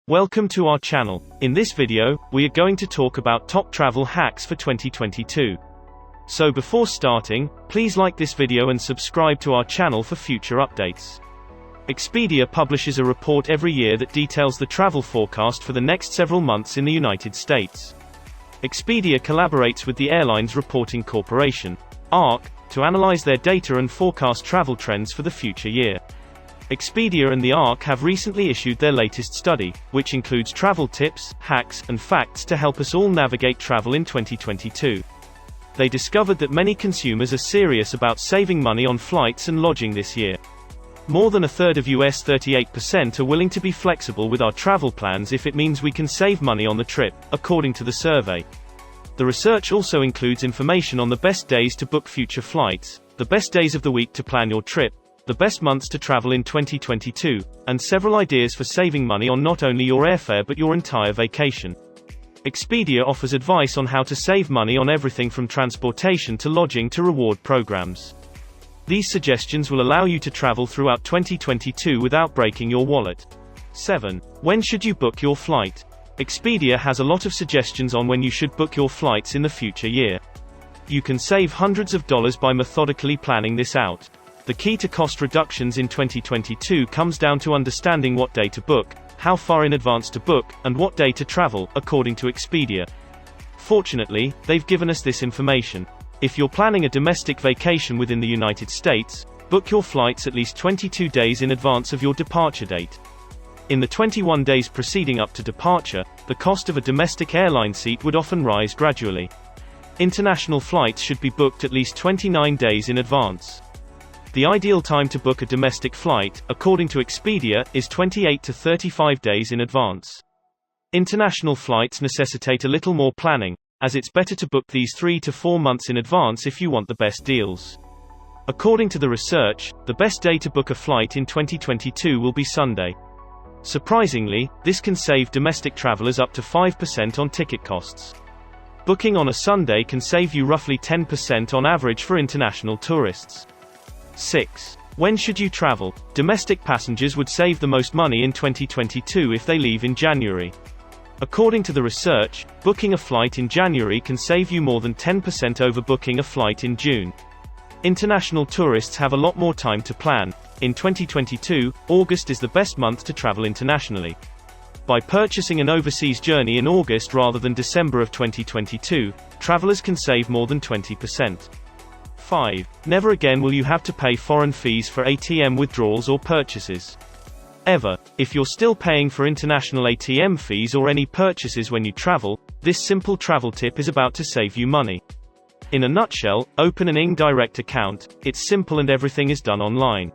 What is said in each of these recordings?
Welcome to our channel. In this video, we are going to talk about top travel hacks for 2022. So before starting, please like this video and subscribe to our channel for future updates. Expedia publishes a report every year that details the travel forecast for the next several months in the United States. Expedia collaborates with the Airlines Reporting Corporation, ARC, to analyze their data and forecast travel trends for the future year. Expedia and the ARC have recently issued their latest study, which includes travel tips, hacks, and facts to help us all navigate travel in 2022. They discovered that many consumers are serious about saving money on flights and lodging this year. More than a third of US 38% are willing to be flexible with our travel plans if it means we can save money on the trip, according to the survey. The research also includes information on the best days to book future flights, the best days of the week to plan your trip, the best months to travel in 2022, and several ideas for saving money on not only your airfare but your entire vacation. Expedia offers advice on how to save money on everything from transportation to lodging to reward programs. These suggestions will allow you to travel throughout 2022 without breaking your wallet. 7. When should you book your flight? Expedia has a lot of suggestions on when you should book your flights in the future year. You can save hundreds of dollars by methodically planning this out. The key to cost reductions in 2022 comes down to understanding what day to book, how far in advance to book, and what day to travel, according to Expedia. Fortunately, they've given us this information. If you're planning a domestic vacation within the United States, book your flights at least 22 days in advance of your departure date. In the 21 days preceding up to departure, the cost of a domestic airline seat would often rise gradually. International flights should be booked at least 29 days in advance. The ideal time to book a domestic flight, according to Expedia, is 28 to 35 days in advance. International flights necessitate a little more planning, as it's better to book these 3 to 4 months in advance if you want the best deals. According to the research, the best day to book a flight in 2022 will be Sunday. Surprisingly, this can save domestic travelers up to 5% on ticket costs. Booking on a Sunday can save you roughly 10% on average for international tourists. 6. When should you travel? Domestic passengers would save the most money in 2022 if they leave in January. According to the research, booking a flight in January can save you more than 10% over booking a flight in June. International tourists have a lot more time to plan. In 2022, August is the best month to travel internationally. By purchasing an overseas journey in August rather than December of 2022, travelers can save more than 20%. 5. Never again will you have to pay foreign fees for ATM withdrawals or purchases. Ever. If you're still paying for international ATM fees or any purchases when you travel, this simple travel tip is about to save you money. In a nutshell, open an indirect account. It's simple and everything is done online.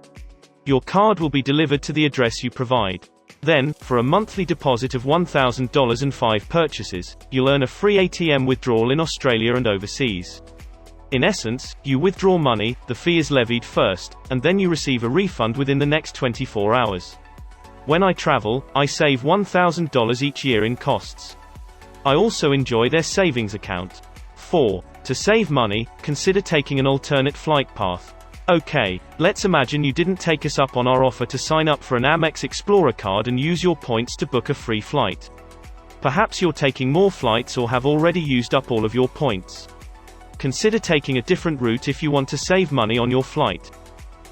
Your card will be delivered to the address you provide. Then, for a monthly deposit of $1,000 and 5 purchases, you'll earn a free ATM withdrawal in Australia and overseas. In essence, you withdraw money, the fee is levied first, and then you receive a refund within the next 24 hours. When I travel, I save $1,000 each year in costs. I also enjoy their savings account. 4. To save money, consider taking an alternate flight path. Okay, let's imagine you didn't take us up on our offer to sign up for an Amex Explorer card and use your points to book a free flight. Perhaps you're taking more flights or have already used up all of your points. Consider taking a different route if you want to save money on your flight.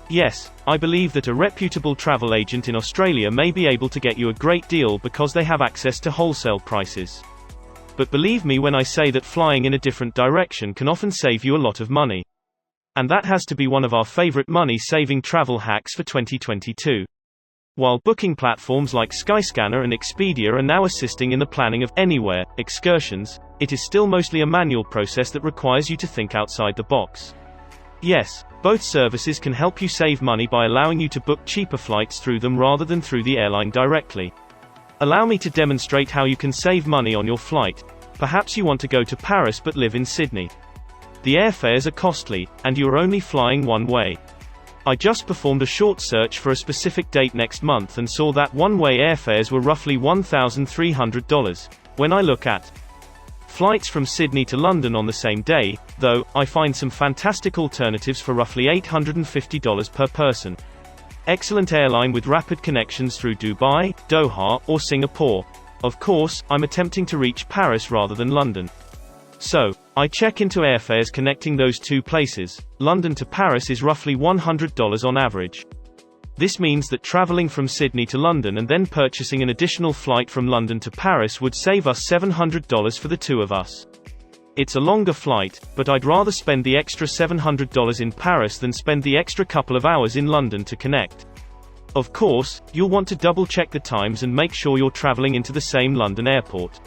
Yes, I believe that a reputable travel agent in Australia may be able to get you a great deal because they have access to wholesale prices. But believe me when I say that flying in a different direction can often save you a lot of money. And that has to be one of our favorite money-saving travel hacks for 2022. While booking platforms like Skyscanner and Expedia are now assisting in the planning of anywhere excursions, it is still mostly a manual process that requires you to think outside the box. Yes, both services can help you save money by allowing you to book cheaper flights through them rather than through the airline directly. Allow me to demonstrate how you can save money on your flight. Perhaps you want to go to Paris but live in Sydney. The airfares are costly, and you are only flying one way. I just performed a short search for a specific date next month and saw that one-way airfares were roughly $1,300. When I look at flights from Sydney to London on the same day, though, I find some fantastic alternatives for roughly $850 per person. Excellent airline with rapid connections through Dubai, Doha, or Singapore. Of course, I'm attempting to reach Paris rather than London. So, I check into airfares connecting those two places. London to Paris is roughly $100 on average. This means that traveling from Sydney to London and then purchasing an additional flight from London to Paris would save us $700 for the two of us. It's a longer flight, but I'd rather spend the extra $700 in Paris than spend the extra couple of hours in London to connect. Of course, you'll want to double-check the times and make sure you're traveling into the same London airport.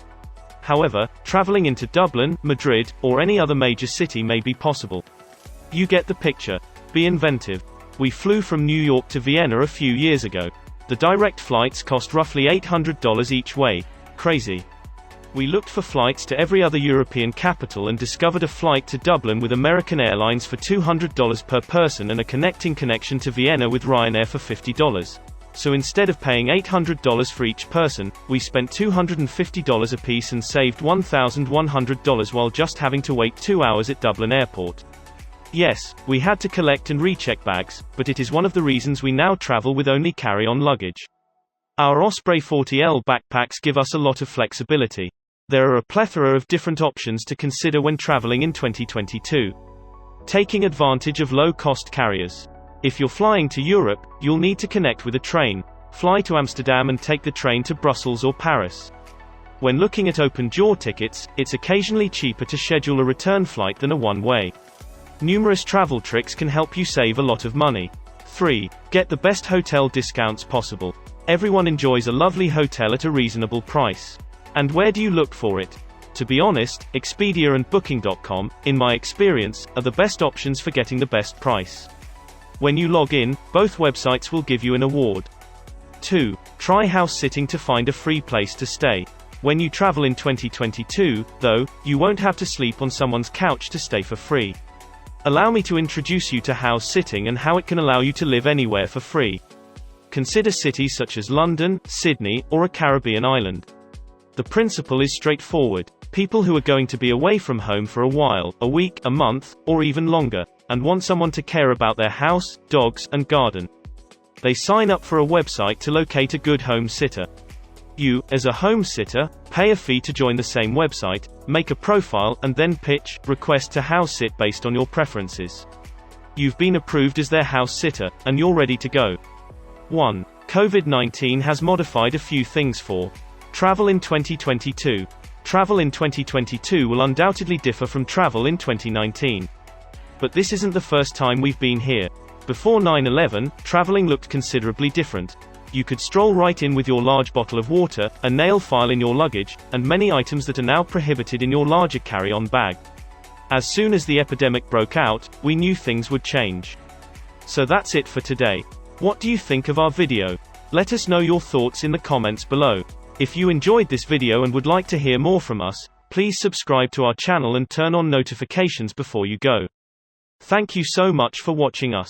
However, traveling into Dublin, Madrid, or any other major city may be possible. You get the picture. Be inventive. We flew from New York to Vienna a few years ago. The direct flights cost roughly $800 each way. Crazy. We looked for flights to every other European capital and discovered a flight to Dublin with American Airlines for $200 per person and a connecting connection to Vienna with Ryanair for $50. So instead of paying $800 for each person, we spent $250 apiece and saved $1,100 while just having to wait 2 hours at Dublin Airport. Yes, we had to collect and recheck bags, but it is one of the reasons we now travel with only carry-on luggage. Our Osprey 40L backpacks give us a lot of flexibility. There are a plethora of different options to consider when traveling in 2022. Taking advantage of low-cost carriers. If you're flying to Europe, you'll need to connect with a train. Fly to Amsterdam and take the train to Brussels or Paris. When looking at open-jaw tickets, it's occasionally cheaper to schedule a return flight than a one-way. Numerous travel tricks can help you save a lot of money. 3. Get the best hotel discounts possible. Everyone enjoys a lovely hotel at a reasonable price. And where do you look for it? To be honest, Expedia and Booking.com, in my experience, are the best options for getting the best price. When you log in, both websites will give you an award. 2. Try house sitting to find a free place to stay. When you travel in 2022, though, you won't have to sleep on someone's couch to stay for free. Allow me to introduce you to house sitting and how it can allow you to live anywhere for free. Consider cities such as London, Sydney, or a Caribbean island. The principle is straightforward. People who are going to be away from home for a while, a week, a month, or even longer, and want someone to care about their house, dogs, and garden. They sign up for a website to locate a good home sitter. You, as a home sitter, pay a fee to join the same website, make a profile, and then pitch, request to house sit based on your preferences. You've been approved as their house sitter, and you're ready to go. 1. COVID-19 has modified a few things for travel in 2022. Travel in 2022 will undoubtedly differ from travel in 2019. But this isn't the first time we've been here. Before 9/11, traveling looked considerably different. You could stroll right in with your large bottle of water, a nail file in your luggage, and many items that are now prohibited in your larger carry-on bag. As soon as the epidemic broke out, we knew things would change. So that's it for today. What do you think of our video? Let us know your thoughts in the comments below. If you enjoyed this video and would like to hear more from us, please subscribe to our channel and turn on notifications before you go. Thank you so much for watching us.